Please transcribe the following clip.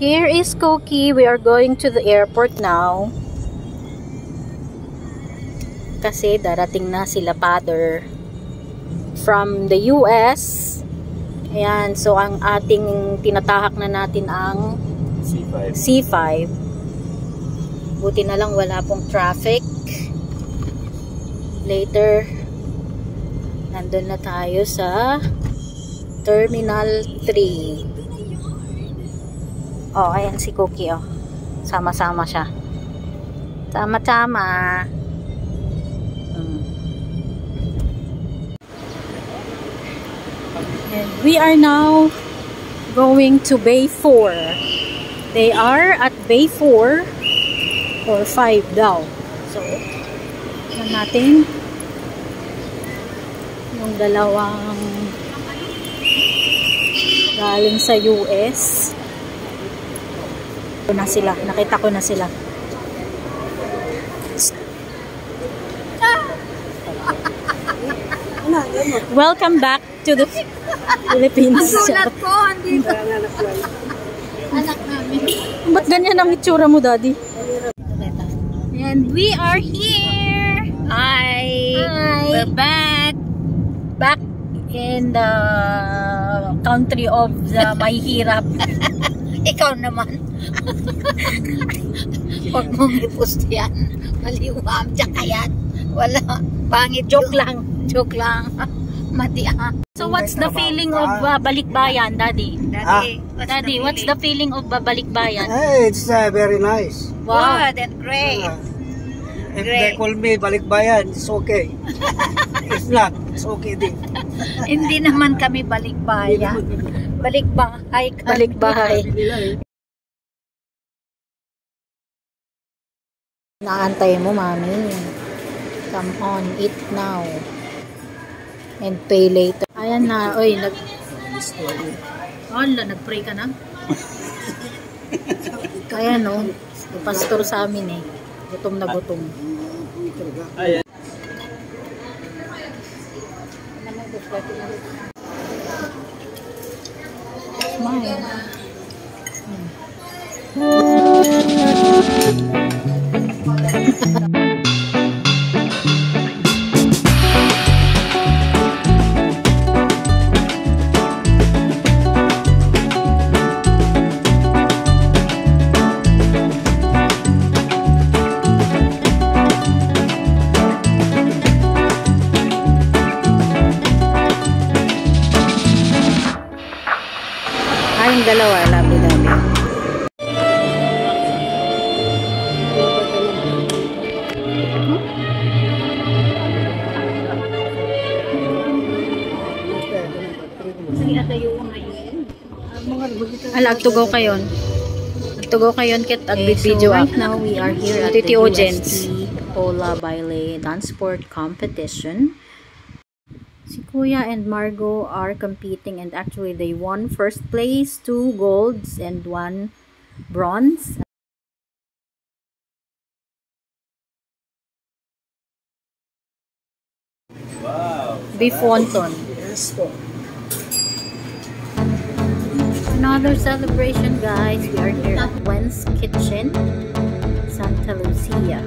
Here is Cookie. We are going to the airport now. Kasi darating na sila father from the US. Ayan, so ang ating tinatahak na natin ang C5. Buti na lang wala pong traffic. Later, nandun na tayo sa Terminal 3. Oh, ayan si Cookie, oh. Sama-sama siya. Sama-sama. And we are now going to Bay 4. They are at Bay 4 or 5 daw. So, natin yung dalawang galing sa US. Na sila, nakita ko na sila. Welcome back to the Philippines. Anak ko, andito. Anak namin. Ba't ganyan ang itsura mo, Daddy? And we are here. Hi. We're back. Back in the country of the mahihirap. Ikaw naman. Huwag mong i-post yan. Maliwam, tsaka yan. Wala. Pangit. Joke lang. Joke lang. Matiya. So what's the feeling of balikbayan, Daddy? Daddy, what's the feeling of balikbayan? Hey, it's very nice. Wow. Good and great. If they call me balikbayan, it's okay. If not, it's okay din. Hindi naman kami balikbayan. Balikbahay kami. Balikbahay. Naantay mo, Mami. Come on, eat now. And pay later. Ayan na. Oy, nag-pray ka na? Ayan, no. Yung pastor sa amin, eh. Gutom na gutom. Ayan. Smile. Yung dalawa, labi-labi. Agtugaw kayon. Agtugaw kayon kit agbid-video. Right now we are here at the UST Pola Baile Dance Sport Competition. Si Kuya and Margo are competing, and actually they won first place, 2 golds and 1 bronze. Wow. Beef wonton. Another celebration, guys. We are here at Gwen's Kitchen, Santa Lucia.